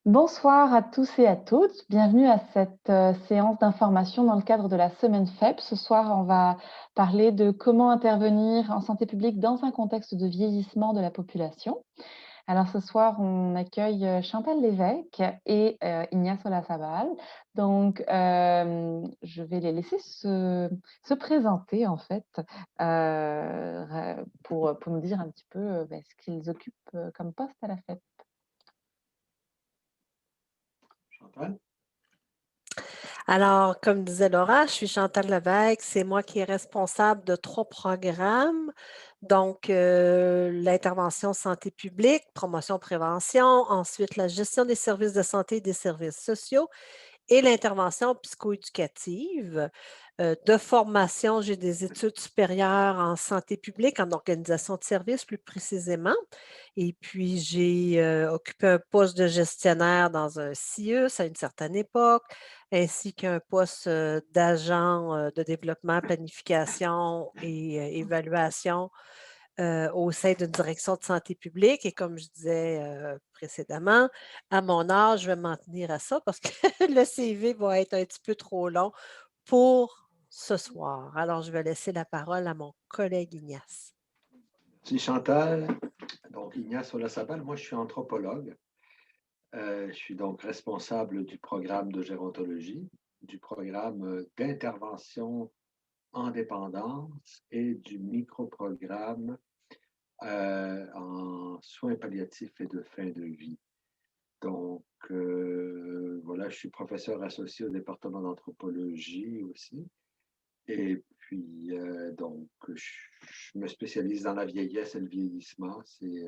Bonsoir à tous et à toutes. Bienvenue à cette séance d'information dans le cadre de la semaine FEP. Ce soir, on va parler de comment intervenir en santé publique dans un contexte de vieillissement de la population. Alors ce soir, on accueille Chantal Lévesque et Ignace Olazábal. Donc, je vais les laisser se présenter en fait pour nous dire un petit peu ce qu'ils occupent comme poste à la FEP. Chantal? Alors, comme disait Laura, je suis Chantal Lévesque, c'est moi qui est responsable de 3 programmes. Donc, l'intervention santé publique, promotion-prévention, ensuite la gestion des services de santé et des services sociaux et l'intervention psychoéducative. De formation, j'ai des études supérieures en santé publique, en organisation de services plus précisément. Et puis, j'ai occupé un poste de gestionnaire dans un CIUS à une certaine époque, ainsi qu'un poste d'agent de développement, planification et évaluation au sein d'une direction de santé publique. Et comme je disais précédemment, à mon âge, je vais m'en tenir à ça parce que le CV va être un petit peu trop long pour ce soir. Alors, je vais laisser la parole à mon collègue Ignace. Merci Chantal. Donc, Ignace Olazábal, moi je suis anthropologue. Je suis donc responsable du programme de gérontologie, du programme d'intervention en dépendance et du micro-programme en soins palliatifs et de fin de vie. Donc, voilà, je suis professeur associé au département d'anthropologie aussi. Et puis, donc, je me spécialise dans la vieillesse et le vieillissement. C'est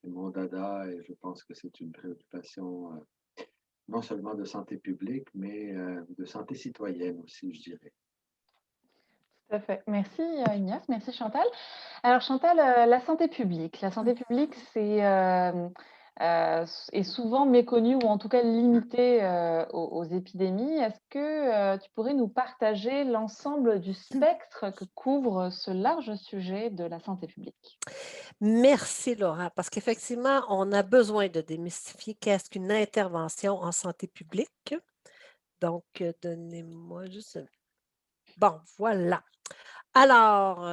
mon dada et je pense que c'est une préoccupation non seulement de santé publique, mais de santé citoyenne aussi, je dirais. Tout à fait. Merci Ignace, merci Chantal. Alors Chantal, la santé publique. La santé publique, est souvent méconnue ou en tout cas limitée aux épidémies. Est-ce que tu pourrais nous partager l'ensemble du spectre que couvre ce large sujet de la santé publique? Merci Laura, parce qu'effectivement, on a besoin de démystifier qu'est-ce qu'une intervention en santé publique. Donc, donnez-moi juste Bon, voilà. Alors,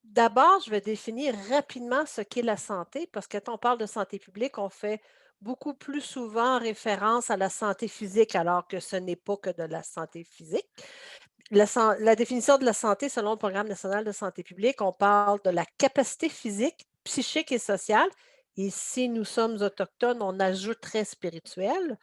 d'abord, je vais définir rapidement ce qu'est la santé, parce que quand on parle de santé publique, on fait beaucoup plus souvent référence à la santé physique, alors que ce n'est pas que de la santé physique. La définition de la santé, selon le Programme national de santé publique, on parle de la capacité physique, psychique et sociale. Et si nous sommes autochtones, on ajouterait spirituelle,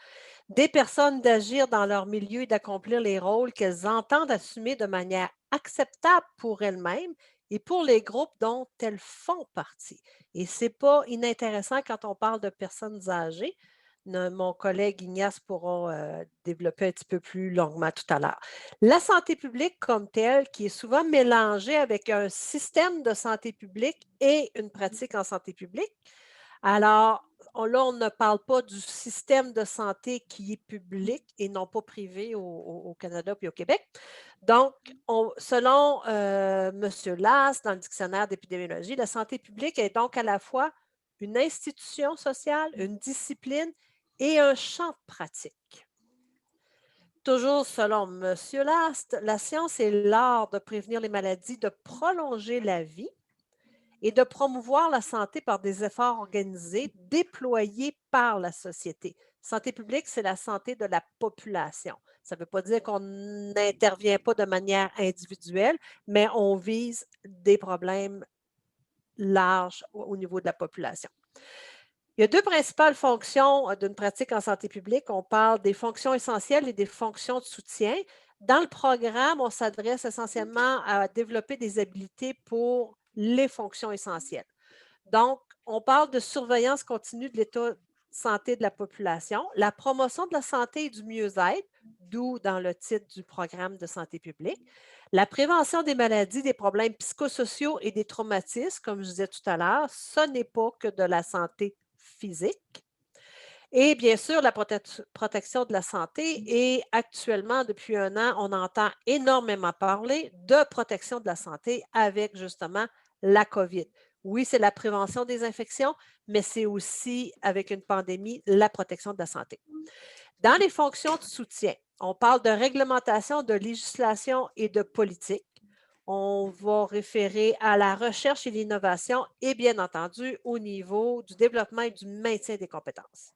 des personnes d'agir dans leur milieu et d'accomplir les rôles qu'elles entendent assumer de manière acceptable pour elles-mêmes et pour les groupes dont elles font partie. Et ce n'est pas inintéressant quand on parle de personnes âgées. Mon collègue Ignace pourra développer un petit peu plus longuement tout à l'heure. La santé publique comme telle, qui est souvent mélangée avec un système de santé publique et une pratique en santé publique. Alors, là, on ne parle pas du système de santé qui est public et non pas privé au Canada puis au Québec. Donc, selon M. Lass, dans le dictionnaire d'épidémiologie, la santé publique est donc à la fois une institution sociale, une discipline et un champ de pratique. Toujours selon M. Last, la science est l'art de prévenir les maladies, de prolonger la vie et de promouvoir la santé par des efforts organisés déployés par la société. Santé publique, c'est la santé de la population. Ça ne veut pas dire qu'on n'intervient pas de manière individuelle, mais on vise des problèmes larges au niveau de la population. Il y a 2 principales fonctions d'une pratique en santé publique. On parle des fonctions essentielles et des fonctions de soutien. Dans le programme, on s'adresse essentiellement à développer des habiletés pour les fonctions essentielles. Donc, on parle de surveillance continue de l'état de santé de la population, la promotion de la santé et du mieux-être, d'où dans le titre du programme de santé publique, la prévention des maladies, des problèmes psychosociaux et des traumatismes, comme je disais tout à l'heure, ce n'est pas que de la santé physique. Et bien sûr, la protection de la santé. Et actuellement, depuis 1 an, on entend énormément parler de protection de la santé avec justement la COVID. Oui, c'est la prévention des infections, mais c'est aussi, avec une pandémie, la protection de la santé. Dans les fonctions de soutien, on parle de réglementation, de législation et de politique. On va référer à la recherche et l'innovation et bien entendu au niveau du développement et du maintien des compétences.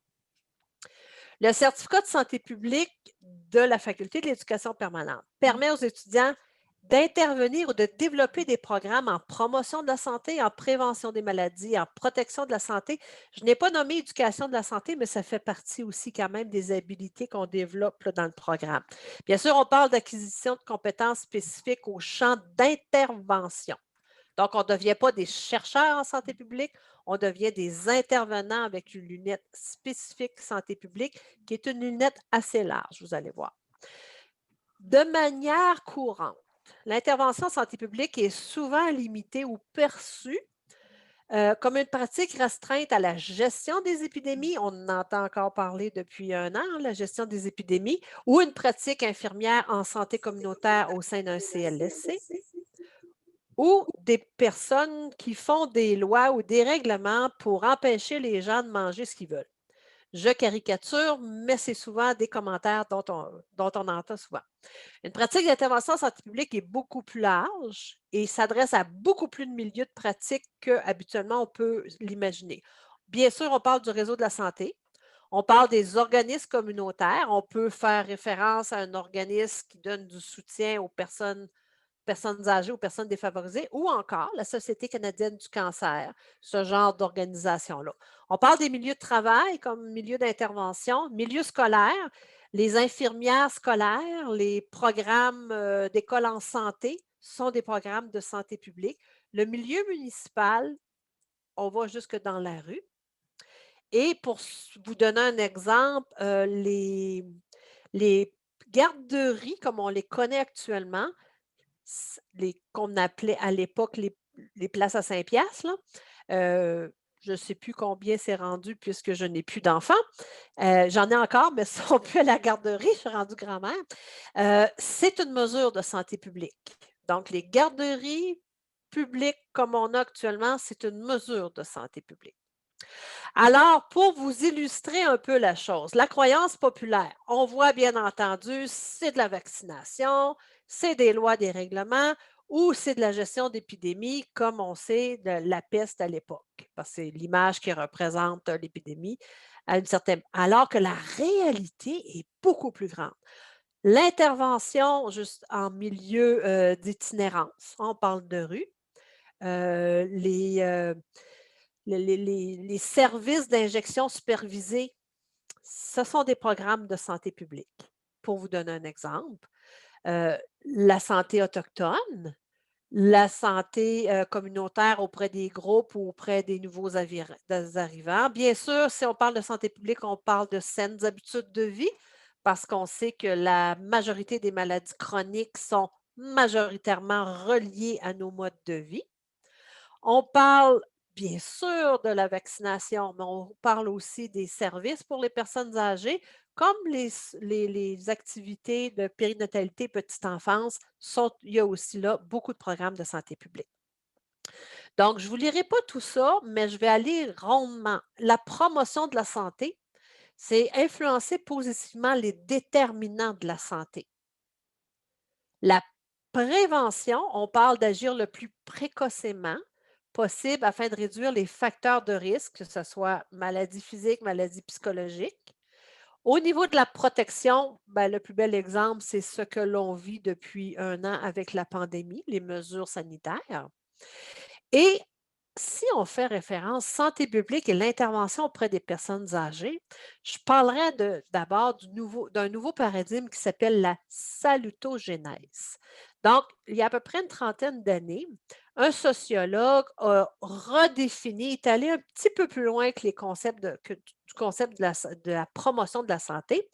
Le certificat de santé publique de la Faculté de l'éducation permanente permet aux étudiants d'intervenir ou de développer des programmes en promotion de la santé, en prévention des maladies, en protection de la santé. Je n'ai pas nommé éducation de la santé, mais ça fait partie aussi quand même des habilités qu'on développe là, dans le programme. Bien sûr, on parle d'acquisition de compétences spécifiques au champ d'intervention. Donc, on ne devient pas des chercheurs en santé publique, on devient des intervenants avec une lunette spécifique santé publique, qui est une lunette assez large, vous allez voir. De manière courante, l'intervention en santé publique est souvent limitée ou perçue comme une pratique restreinte à la gestion des épidémies. On en entend encore parler depuis un an, la gestion des épidémies, ou une pratique infirmière en santé communautaire au sein d'un CLSC, ou des personnes qui font des lois ou des règlements pour empêcher les gens de manger ce qu'ils veulent. Je caricature, mais c'est souvent des commentaires dont on entend souvent. Une pratique d'intervention en santé publique est beaucoup plus large et s'adresse à beaucoup plus de milieux de pratique qu'habituellement on peut l'imaginer. Bien sûr, on parle du réseau de la santé, on parle des organismes communautaires, on peut faire référence à un organisme qui donne du soutien aux personnes âgées ou personnes défavorisées, ou encore la Société canadienne du cancer, ce genre d'organisation-là. On parle des milieux de travail comme milieu d'intervention, milieu scolaire, les infirmières scolaires, les programmes d'école en santé sont des programmes de santé publique. Le milieu municipal, on va jusque dans la rue. Et pour vous donner un exemple, les garderies, comme on les connaît actuellement, qu'on appelait à l'époque les places à 5 piastres, là. Je ne sais plus combien c'est rendu puisque je n'ai plus d'enfants. J'en ai encore, mais ils ne sont plus à la garderie, je suis rendue grand-mère. C'est une mesure de santé publique. Donc, les garderies publiques comme on a actuellement, c'est une mesure de santé publique. Alors, pour vous illustrer un peu la chose, la croyance populaire, on voit bien entendu, c'est de la vaccination, c'est des lois, des règlements, ou c'est de la gestion d'épidémie, comme on sait de la peste à l'époque, parce que c'est l'image qui représente l'épidémie à une certaine. Alors que la réalité est beaucoup plus grande. L'intervention juste en milieu d'itinérance, on parle de rue, les services d'injection supervisés, ce sont des programmes de santé publique. Pour vous donner un exemple, la santé autochtone, la santé communautaire auprès des groupes ou auprès des nouveaux des arrivants. Bien sûr, si on parle de santé publique, on parle de saines habitudes de vie parce qu'on sait que la majorité des maladies chroniques sont majoritairement reliées à nos modes de vie. On parle bien sûr de la vaccination, mais on parle aussi des services pour les personnes âgées, comme les activités de périnatalité petite enfance. Il y a aussi là beaucoup de programmes de santé publique. Donc, je ne vous lirai pas tout ça, mais je vais aller rondement. La promotion de la santé, c'est influencer positivement les déterminants de la santé. La prévention, on parle d'agir le plus précocement possible afin de réduire les facteurs de risque, que ce soit maladie physique, maladie psychologique. Au niveau de la protection, ben, le plus bel exemple, c'est ce que l'on vit depuis un an avec la pandémie, les mesures sanitaires. Et si on fait référence santé publique et l'intervention auprès des personnes âgées, je parlerai d'abord d'un nouveau paradigme qui s'appelle la salutogénèse. Donc, il y a à peu près une trentaine d'années, un sociologue a redéfini, est allé un petit peu plus loin que du concept de la promotion de la santé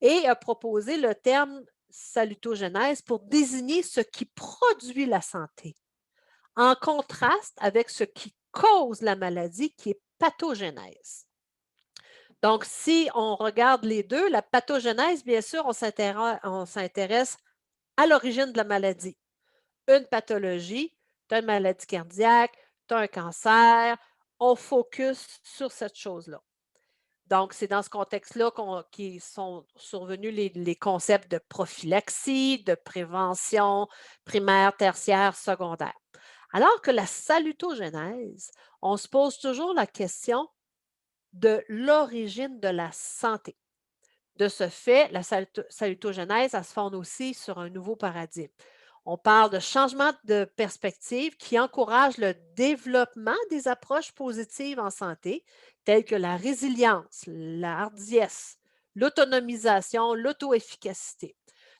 et a proposé le terme salutogénèse pour désigner ce qui produit la santé en contraste avec ce qui cause la maladie, qui est pathogénèse. Donc, si on regarde les deux, la pathogénèse, bien sûr, on s'intéresse à l'origine de la maladie. Une pathologie, tu as une maladie cardiaque, tu tu as un cancer, on focus sur cette chose-là. Donc, c'est dans ce contexte-là qui sont survenus les concepts de prophylaxie, de prévention primaire, tertiaire, secondaire. Alors que la salutogénèse, on se pose toujours la question de l'origine de la santé. De ce fait, la salutogénèse, elle se fonde aussi sur un nouveau paradigme. On parle de changement de perspective qui encourage le développement des approches positives en santé, telles que la résilience, la hardiesse, l'autonomisation, l'auto-efficacité.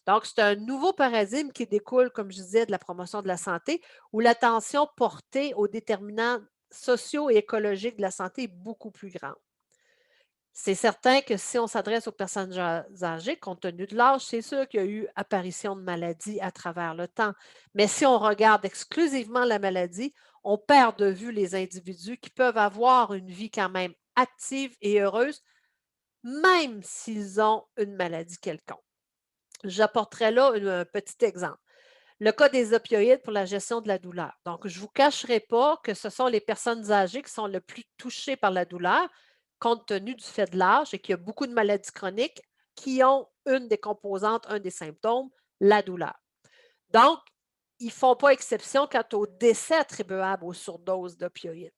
Donc, c'est un nouveau paradigme qui découle, comme je disais, de la promotion de la santé, où l'attention portée aux déterminants sociaux et écologiques de la santé est beaucoup plus grande. C'est certain que si on s'adresse aux personnes âgées, compte tenu de l'âge, c'est sûr qu'il y a eu apparition de maladies à travers le temps. Mais si on regarde exclusivement la maladie, on perd de vue les individus qui peuvent avoir une vie quand même active et heureuse, même s'ils ont une maladie quelconque. J'apporterai là un petit exemple. Le cas des opioïdes pour la gestion de la douleur. Donc, je ne vous cacherai pas que ce sont les personnes âgées qui sont le plus touchées par la douleur, compte tenu du fait de l'âge et qu'il y a beaucoup de maladies chroniques qui ont une des composantes, un des symptômes, la douleur. Donc, ils ne font pas exception quant au décès attribuable aux surdoses d'opioïdes.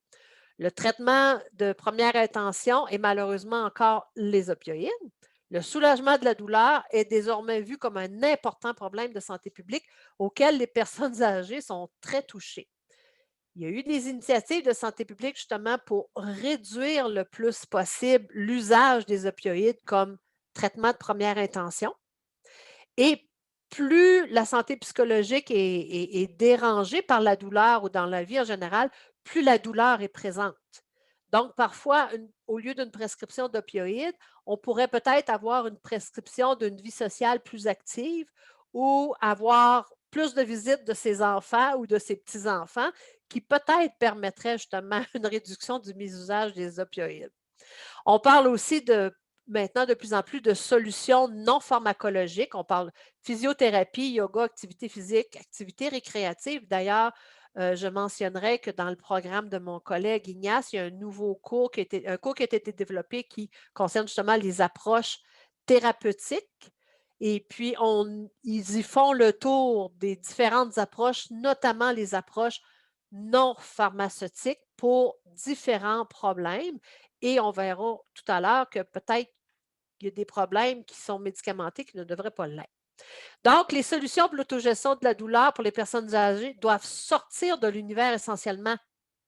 Le traitement de première intention est malheureusement encore les opioïdes. Le soulagement de la douleur est désormais vu comme un important problème de santé publique auquel les personnes âgées sont très touchées. Il y a eu des initiatives de santé publique justement pour réduire le plus possible l'usage des opioïdes comme traitement de première intention. Et plus la santé psychologique est dérangée par la douleur ou dans la vie en général, plus la douleur est présente. Donc, parfois, au lieu d'une prescription d'opioïdes, on pourrait peut-être avoir une prescription d'une vie sociale plus active ou avoir plus de visites de ses enfants ou de ses petits-enfants qui peut-être permettrait justement une réduction du mésusage des opioïdes. On parle aussi maintenant de plus en plus de solutions non pharmacologiques. On parle physiothérapie, yoga, activité physique, activité récréative. D'ailleurs, je mentionnerai que dans le programme de mon collègue Ignace, il y a un nouveau cours un cours qui a été développé qui concerne justement les approches thérapeutiques. Et puis, ils y font le tour des différentes approches, notamment les approches non pharmaceutiques pour différents problèmes. Et on verra tout à l'heure que peut-être qu'il y a des problèmes qui sont médicamentés qui ne devraient pas l'être. Donc, les solutions pour l'autogestion de la douleur pour les personnes âgées doivent sortir de l'univers essentiellement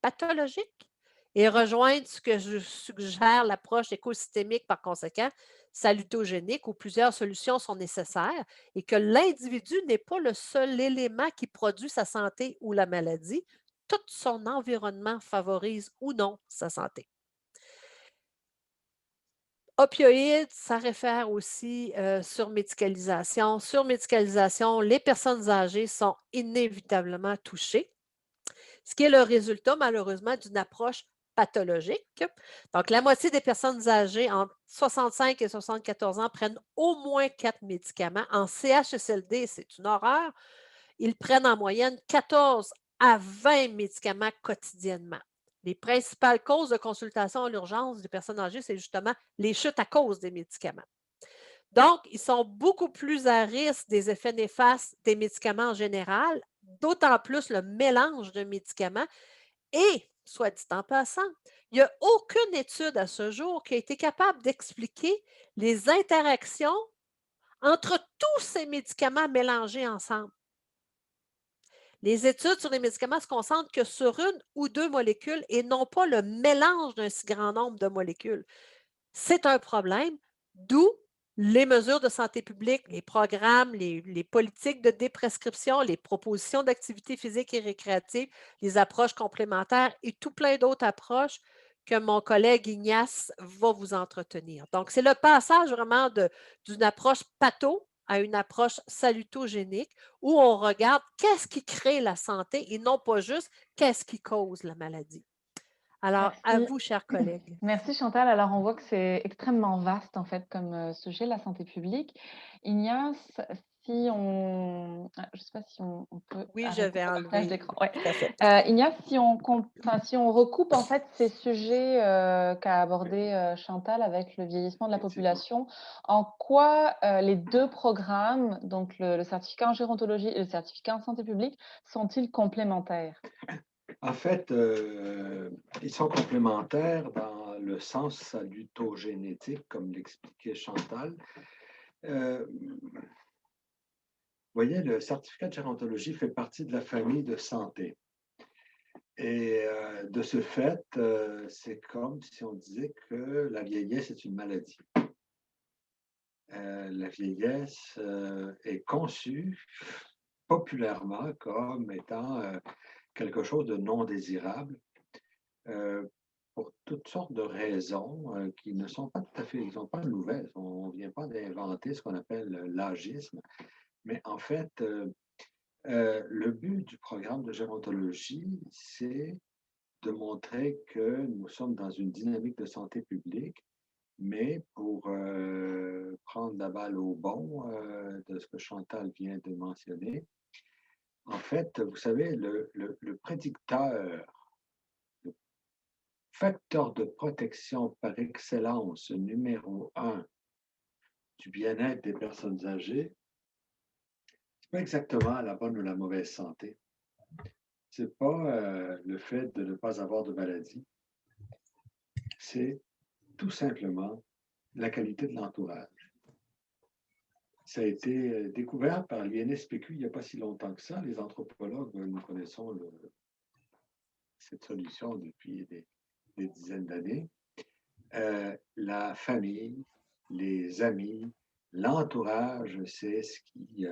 pathologique et rejoindre ce que je suggère, l'approche écosystémique par conséquent, salutogénique, où plusieurs solutions sont nécessaires et que l'individu n'est pas le seul élément qui produit sa santé ou la maladie. Tout son environnement favorise ou non sa santé. Opioïdes, ça réfère aussi surmédicalisation. Surmédicalisation, les personnes âgées sont inévitablement touchées, ce qui est le résultat, malheureusement, d'une approche pathologique. Donc, la moitié des personnes âgées entre 65 et 74 ans prennent au moins 4 médicaments. En CHSLD, c'est une horreur. Ils prennent en moyenne 14 à 20 médicaments quotidiennement. Les principales causes de consultation à l'urgence des personnes âgées, c'est justement les chutes à cause des médicaments. Donc, ils sont beaucoup plus à risque des effets néfastes des médicaments en général, d'autant plus le mélange de médicaments. Et, soit dit en passant, il n'y a aucune étude à ce jour qui a été capable d'expliquer les interactions entre tous ces médicaments mélangés ensemble. Les études sur les médicaments se concentrent que sur une ou deux molécules et non pas le mélange d'un si grand nombre de molécules. C'est un problème, d'où les mesures de santé publique, les programmes, les politiques de déprescription, les propositions d'activité physique et récréative, les approches complémentaires et tout plein d'autres approches que mon collègue Ignace va vous entretenir. Donc, c'est le passage vraiment d'une approche patho à une approche salutogénique où on regarde qu'est-ce qui crée la santé et non pas juste qu'est-ce qui cause la maladie. Alors, à Merci. vous, chers collègues. Merci Chantal. Alors, on voit que c'est extrêmement vaste en fait comme sujet, la santé publique. Ignace, si on... je ne sais pas si on peut Oui, je arrêter vais le partage enlever, d'écran. Ouais. tout à fait. Ignace, si on recoupe en fait ces sujets qu'a abordé Chantal avec le vieillissement de la Effectivement. population, en quoi les deux programmes, donc le certificat en gérontologie et le certificat en santé publique, sont-ils complémentaires? En fait, ils sont complémentaires dans le sens salutogénétique, comme l'expliquait Chantal. Vous voyez, le certificat de gérontologie fait partie de la famille de santé. Et de ce fait, c'est comme si on disait que la vieillesse est une maladie. La vieillesse est conçue populairement comme étant quelque chose de non désirable pour toutes sortes de raisons qui ne sont pas tout à fait, ils sont pas nouvelles. On ne vient pas d'inventer ce qu'on appelle l'agisme, mais en fait, le but du programme de gérontologie, c'est de montrer que nous sommes dans une dynamique de santé publique, mais pour prendre la balle au bond de ce que Chantal vient de mentionner, en fait, vous savez, le prédicteur, le facteur de protection par excellence numéro un du bien-être des personnes âgées, c'est pas exactement la bonne ou la mauvaise santé. C'est pas le fait de ne pas avoir de maladie. C'est tout simplement la qualité de l'entourage. Ça a été découvert par l'INSPQ il n'y a pas si longtemps que ça. Les anthropologues, nous connaissons cette solution depuis des dizaines d'années. La famille, les amis, l'entourage, c'est ce qui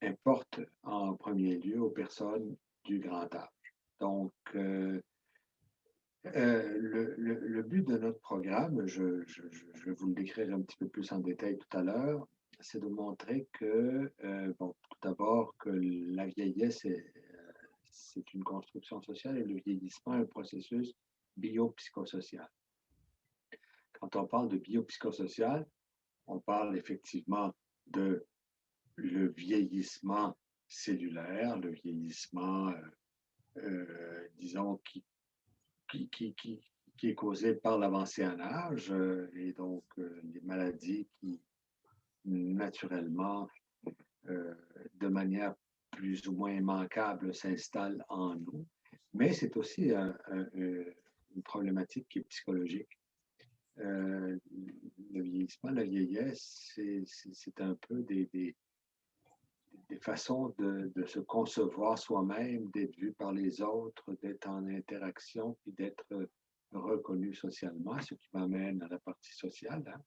importe en premier lieu aux personnes du grand âge. Donc, le but de notre programme, je vais vous le décrire un petit peu plus en détail tout à l'heure, c'est de montrer que, bon, tout d'abord, que la vieillesse, c'est une construction sociale et le vieillissement est un processus biopsychosocial. Quand on parle de biopsychosocial, on parle effectivement de le vieillissement cellulaire, le vieillissement, disons, qui est causé par l'avancée en âge et donc les maladies qui naturellement, de manière plus ou moins immanquable, s'installent en nous. Mais c'est aussi une problématique qui est psychologique. Le vieillissement, la vieillesse, c'est un peu des façons de se concevoir soi-même, d'être vu par les autres, d'être en interaction, puis d'être reconnu socialement, ce qui m'amène à la partie sociale. Hein.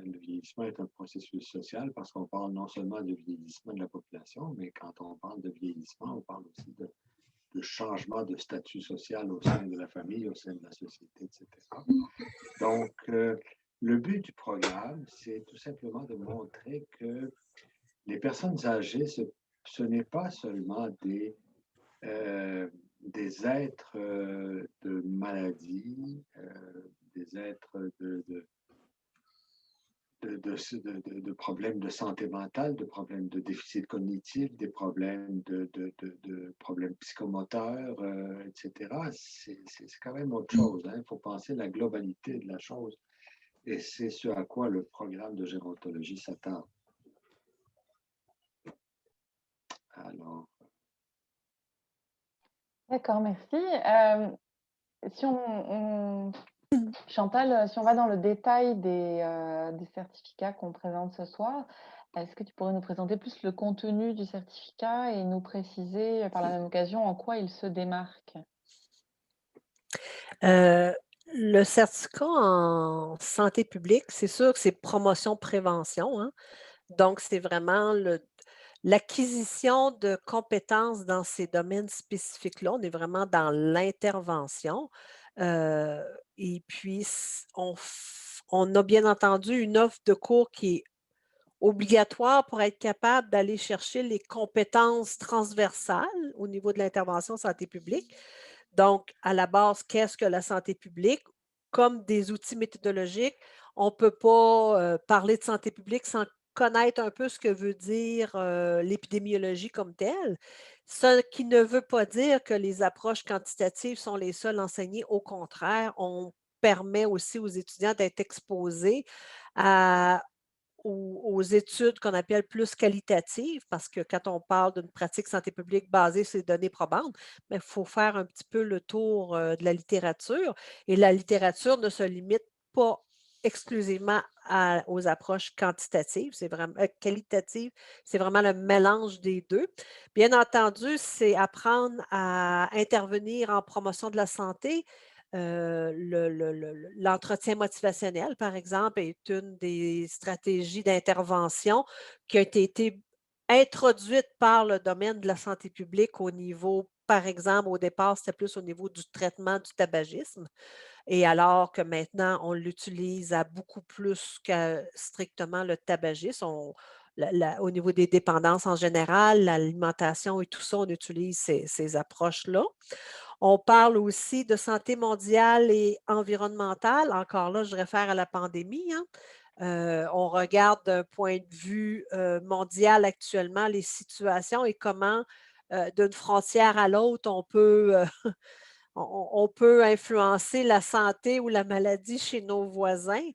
Le vieillissement est un processus social parce qu'on parle non seulement de vieillissement de la population, mais quand on parle de vieillissement, on parle aussi de changement de statut social au sein de la famille, au sein de la société, etc. Donc, le but du programme, c'est tout simplement de montrer que les personnes âgées, ce n'est pas seulement des êtres de maladie, des êtres de problèmes de santé mentale, de problèmes de déficit cognitif, des problèmes de problèmes psychomoteurs, etc. C'est quand même autre chose. Il faut penser la globalité de la chose. Et c'est ce à quoi le programme de gérontologie s'attend. Alors. D'accord, merci. Chantal, si on va dans le détail des certificats qu'on présente ce soir, est-ce que tu pourrais nous présenter plus le contenu du certificat et nous préciser par la même occasion en quoi il se démarque? Le certificat en santé publique, c'est sûr que c'est promotion-prévention, hein. Donc, c'est vraiment l'acquisition de compétences dans ces domaines spécifiques-là. On est vraiment dans l'intervention. Et puis, on a bien entendu une offre de cours qui est obligatoire pour être capable d'aller chercher les compétences transversales au niveau de l'intervention santé publique. Donc, à la base, qu'est-ce que la santé publique? Comme des outils méthodologiques, on ne peut pas parler de santé publique sans connaître un peu ce que veut dire l'épidémiologie comme telle, ce qui ne veut pas dire que les approches quantitatives sont les seules enseignées. Au contraire, on permet aussi aux étudiants d'être exposés à aux études qu'on appelle plus qualitatives, parce que quand on parle d'une pratique santé publique basée sur les données probantes, il faut faire un petit peu le tour de la littérature. Et la littérature ne se limite pas exclusivement aux approches quantitatives, c'est vraiment qualitatives, c'est vraiment le mélange des deux. Bien entendu, c'est apprendre à intervenir en promotion de la santé, l'entretien motivationnel, par exemple, est une des stratégies d'intervention qui a été introduite par le domaine de la santé publique au niveau, par exemple, au départ, c'était plus au niveau du traitement du tabagisme. Et alors que maintenant, on l'utilise à beaucoup plus que strictement le tabagisme. Au niveau des dépendances en général, l'alimentation et tout ça, on utilise ces approches-là. On parle aussi de santé mondiale et environnementale. Encore là, je réfère à la pandémie, hein. On regarde d'un point de vue mondial actuellement les situations et comment, d'une frontière à l'autre, on peut influencer la santé ou la maladie chez nos voisins.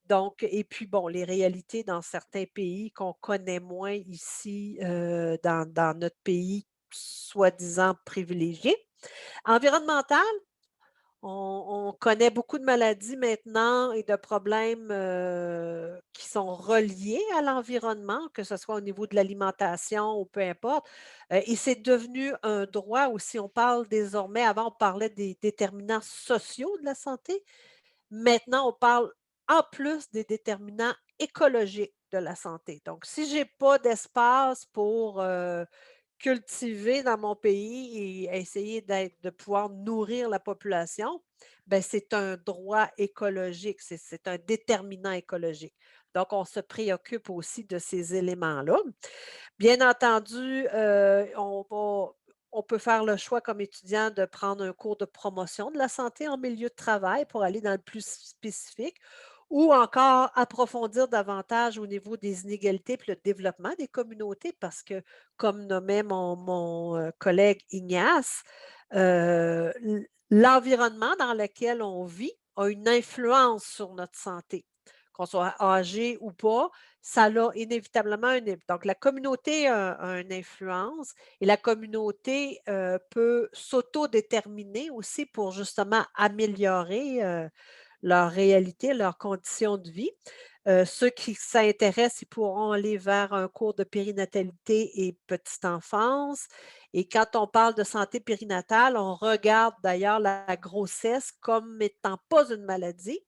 Donc, et puis bon, les réalités dans certains pays qu'on connaît moins ici, dans notre pays soi-disant privilégié. Environnemental, on connaît beaucoup de maladies maintenant et de problèmes qui sont reliés à l'environnement, que ce soit au niveau de l'alimentation ou peu importe. Et c'est devenu un droit aussi. On parle désormais, avant, on parlait des déterminants sociaux de la santé. Maintenant, on parle en plus des déterminants écologiques de la santé. Donc, si je n'ai pas d'espace pour cultiver dans mon pays et essayer de pouvoir nourrir la population, ben, c'est un droit écologique, c'est un déterminant écologique. Donc, on se préoccupe aussi de ces éléments-là. Bien entendu, on peut faire le choix comme étudiant de prendre un cours de promotion de la santé en milieu de travail pour aller dans le plus spécifique ou encore approfondir davantage au niveau des inégalités et le développement des communautés parce que, comme nommait mon collègue Ignace, l'environnement dans lequel on vit a une influence sur notre santé. Qu'on soit âgé ou pas, ça a inévitablement donc la communauté a une influence et la communauté, peut s'autodéterminer aussi pour justement améliorer, leur réalité, leurs conditions de vie. Ceux qui s'intéressent, ils pourront aller vers un cours de périnatalité et petite enfance. Et quand on parle de santé périnatale, on regarde d'ailleurs la grossesse comme étant pas une maladie,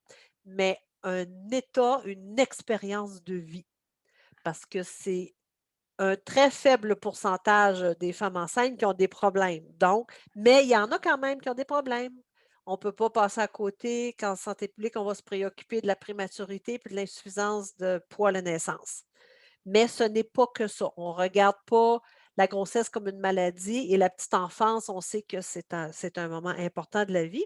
mais un état, une expérience de vie. Parce que c'est un très faible pourcentage des femmes enceintes qui ont des problèmes. Donc, mais il y en a quand même qui ont des problèmes. On ne peut pas passer à côté qu'en santé publique, on va se préoccuper de la prématurité et de l'insuffisance de poids à la naissance. Mais ce n'est pas que ça. On ne regarde pas la grossesse comme une maladie et la petite enfance, on sait que c'est un moment important de la vie.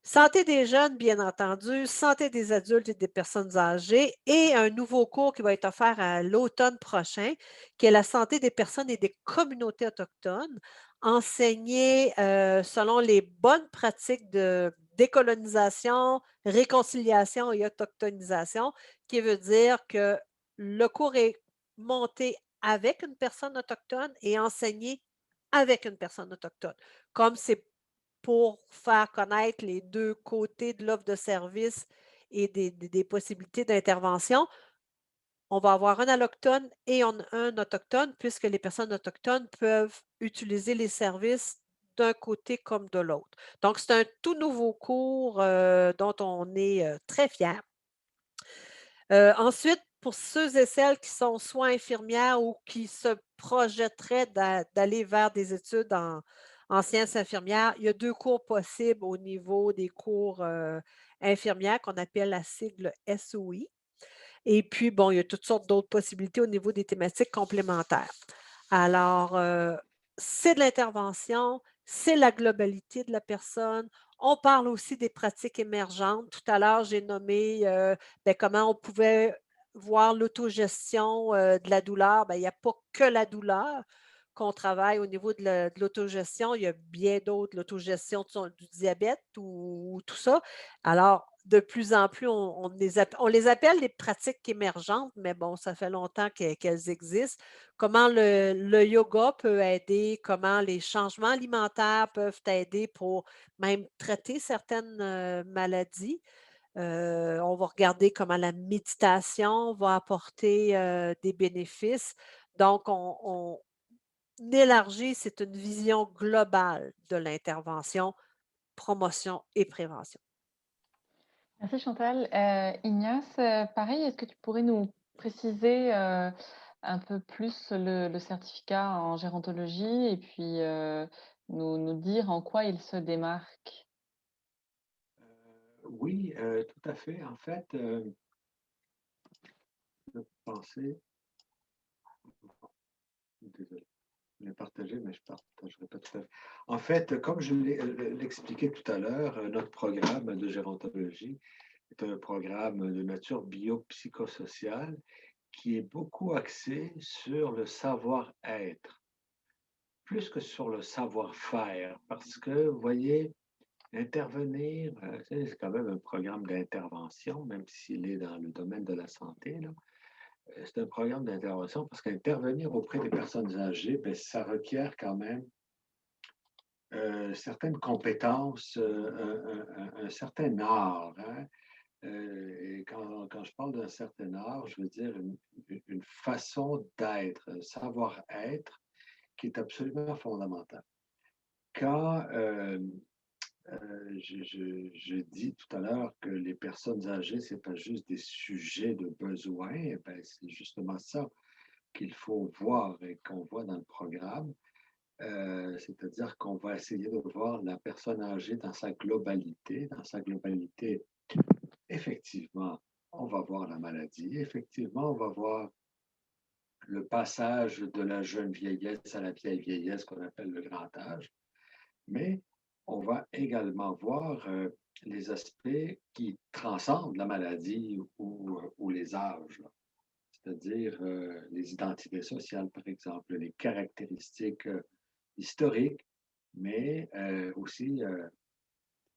Santé des jeunes, bien entendu, santé des adultes et des personnes âgées et un nouveau cours qui va être offert à l'automne prochain, qui est la santé des personnes et des communautés autochtones, enseigné selon les bonnes pratiques de décolonisation, réconciliation et autochtonisation, qui veut dire que le cours est monté avec une personne autochtone et enseigné avec une personne autochtone. Comme c'est pour faire connaître les 2 côtés de l'offre de service et des possibilités d'intervention. On va avoir un allochtone et un autochtone, puisque les personnes autochtones peuvent utiliser les services d'un côté comme de l'autre. Donc, c'est un tout nouveau cours, dont on est, très fiers. Ensuite, pour ceux et celles qui sont soit infirmières ou qui se projetteraient d'aller vers des études en sciences infirmières, il y a 2 cours possibles au niveau des cours, infirmières qu'on appelle la sigle SOI. Et puis, bon, il y a toutes sortes d'autres possibilités au niveau des thématiques complémentaires. Alors, c'est de l'intervention, c'est la globalité de la personne. On parle aussi des pratiques émergentes. Tout à l'heure, j'ai nommé, comment on pouvait voir l'autogestion de la douleur, ben, il n'y a pas que la douleur qu'on travaille au niveau de l'autogestion. Il y a bien d'autres, l'autogestion du diabète ou tout ça. Alors, de plus en plus, on les appelle des pratiques émergentes, mais bon, ça fait longtemps qu'elles existent. Comment le yoga peut aider, comment les changements alimentaires peuvent aider pour même traiter certaines maladies. On va regarder comment la méditation va apporter, des bénéfices. Donc on élargit, c'est une vision globale de l'intervention, promotion et prévention. Merci Chantal. Ignace, pareil, est-ce que tu pourrais nous préciser, un peu plus le certificat en gérontologie et puis, nous dire en quoi il se démarque? Oui, tout à fait. En fait, je pensais, désolé, je l'ai partagé, mais je ne partagerai pas tout à fait. En fait, comme je l'expliqué tout à l'heure, notre programme de gérontologie est un programme de nature biopsychosociale qui est beaucoup axé sur le savoir-être, plus que sur le savoir-faire, parce que, vous voyez, intervenir, c'est quand même un programme d'intervention, même s'il est dans le domaine de la santé, là. C'est un programme d'intervention parce qu'intervenir auprès des personnes âgées, ben, ça requiert quand même certaines compétences, un certain art, hein. Et quand je parle d'un certain art, je veux dire une façon d'être, un savoir-être qui est absolument fondamental. Quand je dis tout à l'heure que les personnes âgées, ce n'est pas juste des sujets de besoin, eh ben, c'est justement ça qu'il faut voir et qu'on voit dans le programme. C'est-à-dire qu'on va essayer de voir la personne âgée dans sa globalité. Dans sa globalité, effectivement, on va voir la maladie. Effectivement, on va voir le passage de la jeune vieillesse à la vieille vieillesse qu'on appelle le grand âge. Mais on va également voir les aspects qui transcendent la maladie ou les âges, là. C'est-à-dire les identités sociales, par exemple, les caractéristiques historiques, mais aussi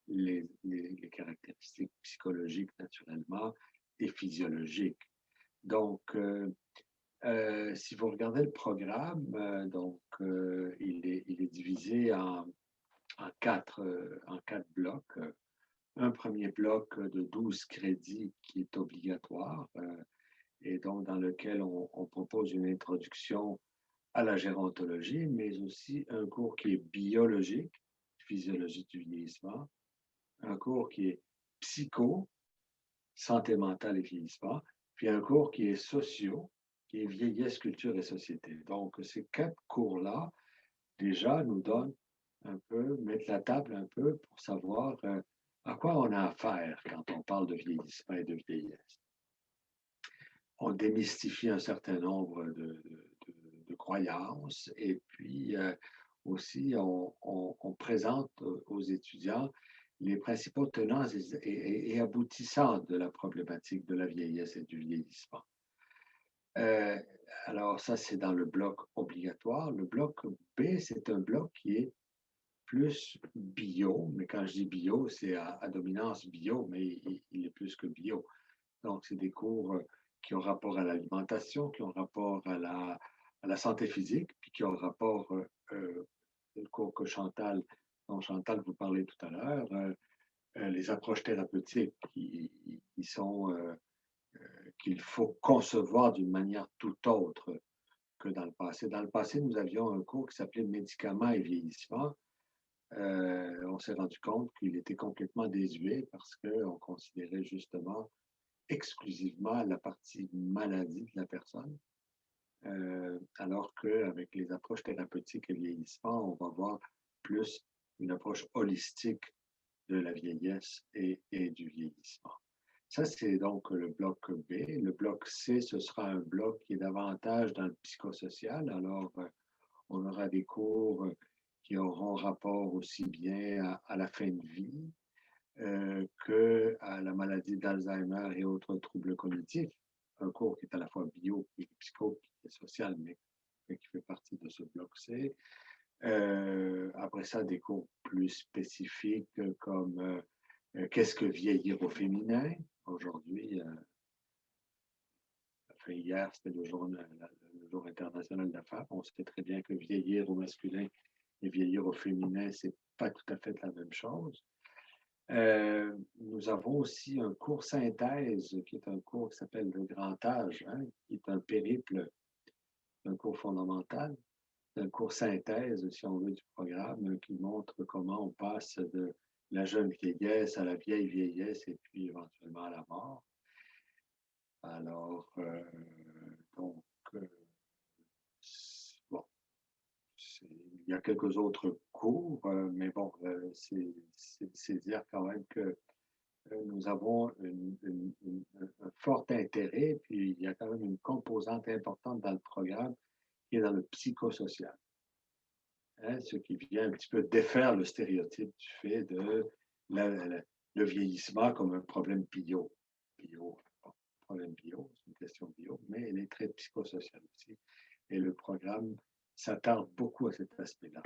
les caractéristiques psychologiques, naturellement, et physiologiques. Donc, si vous regardez le programme, il est divisé en quatre blocs. Un premier bloc de 12 crédits qui est obligatoire et donc dans lequel on propose une introduction à la gérontologie, mais aussi un cours qui est biologique, physiologie du vieillissement, un cours qui est psycho, santé mentale et vieillissement, puis un cours qui est socio, qui est vieillesse, culture et société. Donc, ces quatre cours-là, déjà, nous donnent un peu, mettre la table un peu pour savoir à quoi on a affaire quand on parle de vieillissement et de vieillesse. On démystifie un certain nombre de croyances et puis aussi on présente aux étudiants les principaux tenants et aboutissants de la problématique de la vieillesse et du vieillissement. Euh, alors ça, c'est dans le bloc obligatoire. Le bloc B, c'est un bloc qui est plus bio, mais quand je dis bio, c'est à dominance bio, mais il est plus que bio. Donc, c'est des cours qui ont rapport à l'alimentation, qui ont rapport à la santé physique, puis qui ont rapport, le cours que Chantal, dont Chantal vous parlait tout à l'heure, les approches thérapeutiques qui sont, qu'il faut concevoir d'une manière tout autre que dans le passé. Dans le passé, nous avions un cours qui s'appelait Médicaments et vieillissement. On s'est rendu compte qu'il était complètement désuet parce qu'on considérait justement exclusivement la partie maladie de la personne, alors qu'avec les approches thérapeutiques et vieillissement, on va voir plus une approche holistique de la vieillesse et du vieillissement. Ça, c'est donc le bloc B. Le bloc C, ce sera un bloc qui est davantage dans le psychosocial. Alors, on aura des cours qui auront rapport aussi bien à la fin de vie, qu'à la maladie d'Alzheimer et autres troubles cognitifs. un cours qui est à la fois bio, qui est psycho, qui est social, mais qui fait partie de ce bloc C. Après ça, des cours plus spécifiques comme qu'est-ce que vieillir au féminin? Aujourd'hui, enfin, hier, c'était le jour international de la femme. On sait très bien que vieillir au masculin et vieillir au féminin, c'est pas tout à fait la même chose. Nous avons aussi un cours synthèse, qui est un cours qui s'appelle le grand âge, hein, qui est un périple, un cours fondamental, un cours synthèse, si on veut, du programme, qui montre comment on passe de la jeune vieillesse à la vieille vieillesse et puis éventuellement à la mort. Alors, donc, bon, il y a quelques autres cours, mais bon, c'est dire quand même que nous avons un fort intérêt, puis il y a quand même une composante importante dans le programme qui est dans le psychosocial. Hein, ce qui vient un petit peu défaire le stéréotype du fait de le vieillissement comme un problème bio. Problème bio, c'est une question bio, mais elle est très psychosociale aussi. Et le programme s'attarde beaucoup à cet aspect-là.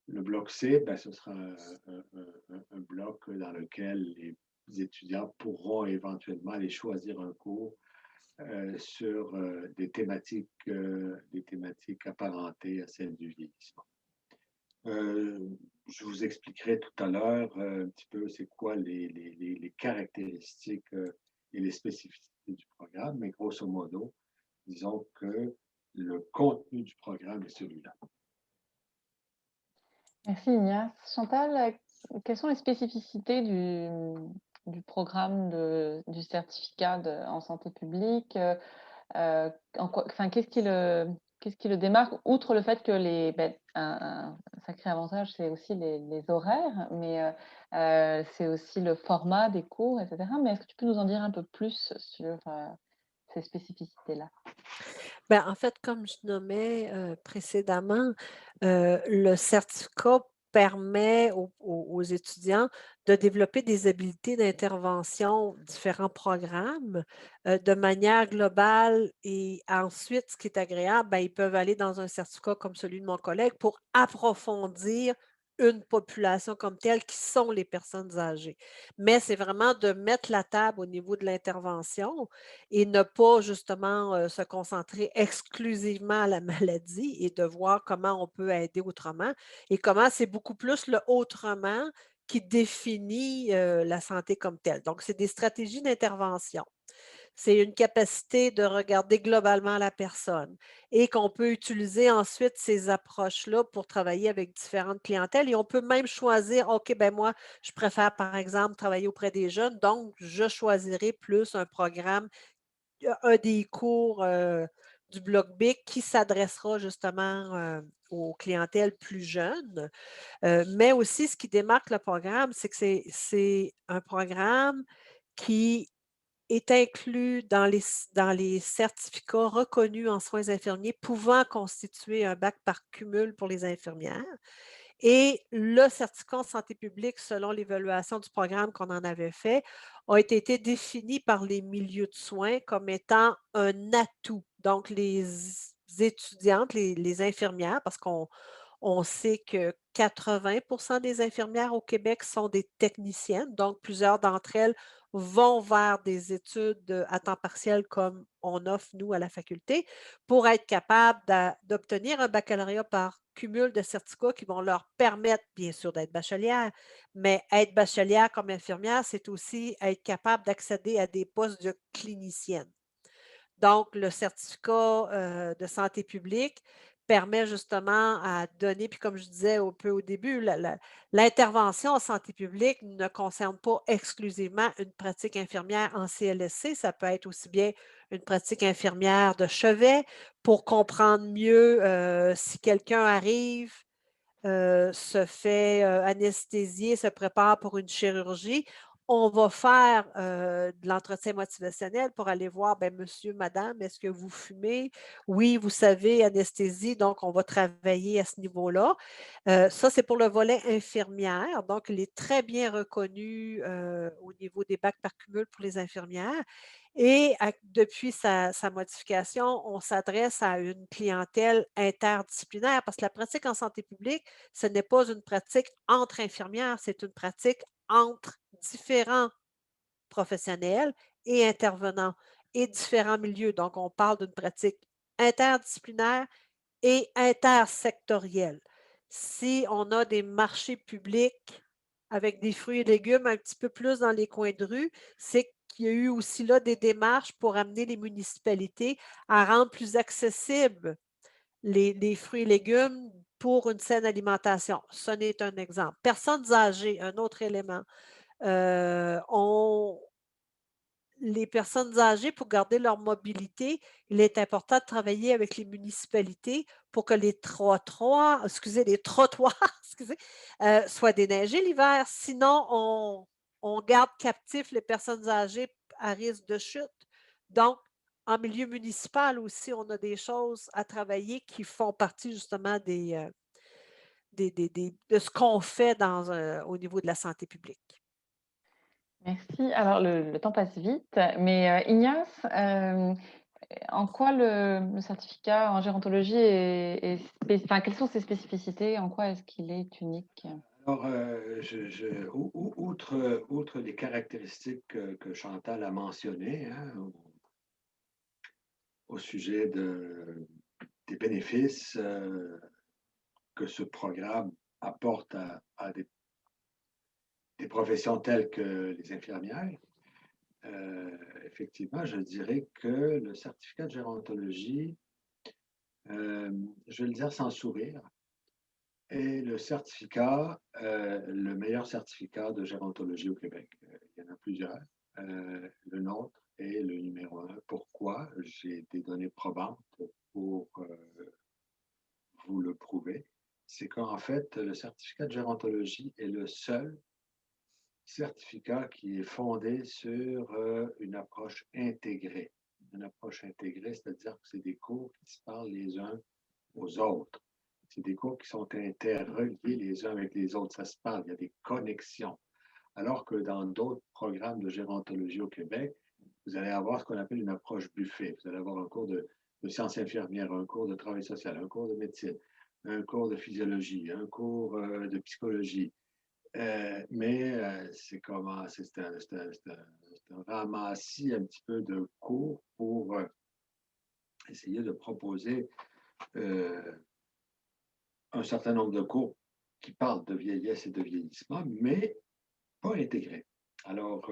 Le bloc C, ben, ce sera un bloc dans lequel les étudiants pourront éventuellement aller choisir un cours sur des thématiques apparentées à celles du vieillissement. Je vous expliquerai tout à l'heure un petit peu c'est quoi les caractéristiques et les spécificités du programme, mais grosso modo, disons que le contenu du programme est celui-là. Merci Ignace. Chantal, quelles sont les spécificités du programme du certificat en santé publique? Qu'est-ce qui le démarque, outre le fait que un sacré avantage, c'est aussi les horaires, mais c'est aussi le format des cours, etc. Mais est-ce que tu peux nous en dire un peu plus sur ces spécificités-là? En fait, comme je nommais précédemment, le certificat permet aux étudiants de développer des habiletés d'intervention, différents programmes, de manière globale et ensuite, ce qui est agréable, ils peuvent aller dans un certificat comme celui de mon collègue pour approfondir une population comme telle qui sont les personnes âgées. Mais c'est vraiment de mettre la table au niveau de l'intervention et ne pas justement se concentrer exclusivement à la maladie et de voir comment on peut aider autrement et comment c'est beaucoup plus le autrement qui définit la santé comme telle. Donc, c'est des stratégies d'intervention. C'est une capacité de regarder globalement la personne et qu'on peut utiliser ensuite ces approches-là pour travailler avec différentes clientèles et on peut même choisir, OK, ben moi, je préfère par exemple travailler auprès des jeunes, donc je choisirai plus un programme, un des cours du bloc B qui s'adressera justement aux clientèles plus jeunes. Mais aussi, ce qui démarque le programme, c'est que c'est un programme qui est inclus dans les certificats reconnus en soins infirmiers pouvant constituer un bac par cumul pour les infirmières. Et le certificat en santé publique, selon l'évaluation du programme qu'on en avait fait, a été défini par les milieux de soins comme étant un atout. Donc, étudiantes, les infirmières, parce qu'on sait que 80 des infirmières au Québec sont des techniciennes, donc plusieurs d'entre elles vont vers des études à temps partiel comme on offre, nous, à la faculté, pour être capables d'obtenir un baccalauréat par cumul de certificats qui vont leur permettre, bien sûr, d'être bachelière, mais être bachelière comme infirmière, c'est aussi être capable d'accéder à des postes de clinicienne. Donc, le certificat de santé publique permet justement à donner, puis comme je disais un peu au début, l'intervention en santé publique ne concerne pas exclusivement une pratique infirmière en CLSC, ça peut être aussi bien une pratique infirmière de chevet pour comprendre mieux si quelqu'un arrive, se fait anesthésier, se prépare pour une chirurgie. On va faire de l'entretien motivationnel pour aller voir, ben, monsieur, madame, est-ce que vous fumez? Oui, vous savez, anesthésie, donc on va travailler à ce niveau-là. Ça, c'est pour le volet infirmière, donc il est très bien reconnu au niveau des bacs par cumul pour les infirmières. Et depuis sa modification, on s'adresse à une clientèle interdisciplinaire parce que la pratique en santé publique, ce n'est pas une pratique entre infirmières, c'est une pratique entre différents professionnels et intervenants et différents milieux. Donc, on parle d'une pratique interdisciplinaire et intersectorielle. Si on a des marchés publics avec des fruits et légumes un petit peu plus dans les coins de rue, c'est qu'il y a eu aussi là des démarches pour amener les municipalités à rendre plus accessibles les fruits et légumes pour une saine alimentation. Ce n'est un exemple. Personnes âgées, un autre élément. On Les personnes âgées, pour garder leur mobilité, il est important de travailler avec les municipalités pour que les trottoirs, excusez, soient déneigés l'hiver. Sinon, on garde captifs les personnes âgées à risque de chute. Donc, en milieu municipal aussi, on a des choses à travailler qui font partie justement de ce qu'on fait au niveau de la santé publique. Merci. Alors le temps passe vite, mais Ignace, en quoi le certificat en gérontologie enfin, quelles sont ses spécificités? En quoi est-ce qu'il est unique? Alors, outre les caractéristiques que Chantal a mentionnées, hein, au sujet des bénéfices que ce programme apporte à des professions telles que les infirmières, effectivement, je dirais que le certificat de gérontologie, je vais le dire sans sourire, est le meilleur certificat de gérontologie au Québec. Il y en a plusieurs. Le nôtre est le numéro un. Pourquoi? J'ai des données probantes pour vous le prouver. C'est qu'en fait, le certificat de gérontologie est le seul certificat qui est fondé sur une approche intégrée. Une approche intégrée, c'est-à-dire que c'est des cours qui se parlent les uns aux autres. C'est des cours qui sont interreliés les uns avec les autres. Ça se parle, il y a des connexions. Alors que dans d'autres programmes de gérontologie au Québec, vous allez avoir ce qu'on appelle une approche buffet. Vous allez avoir un cours de sciences infirmières, un cours de travail social, un cours de médecine, un cours de physiologie, un cours de psychologie. C'est comment, c'est un ramassis un petit peu de cours pour essayer de proposer euh, un certain nombre de cours qui parlent de vieillesse et de vieillissement, mais pas intégrés. Alors,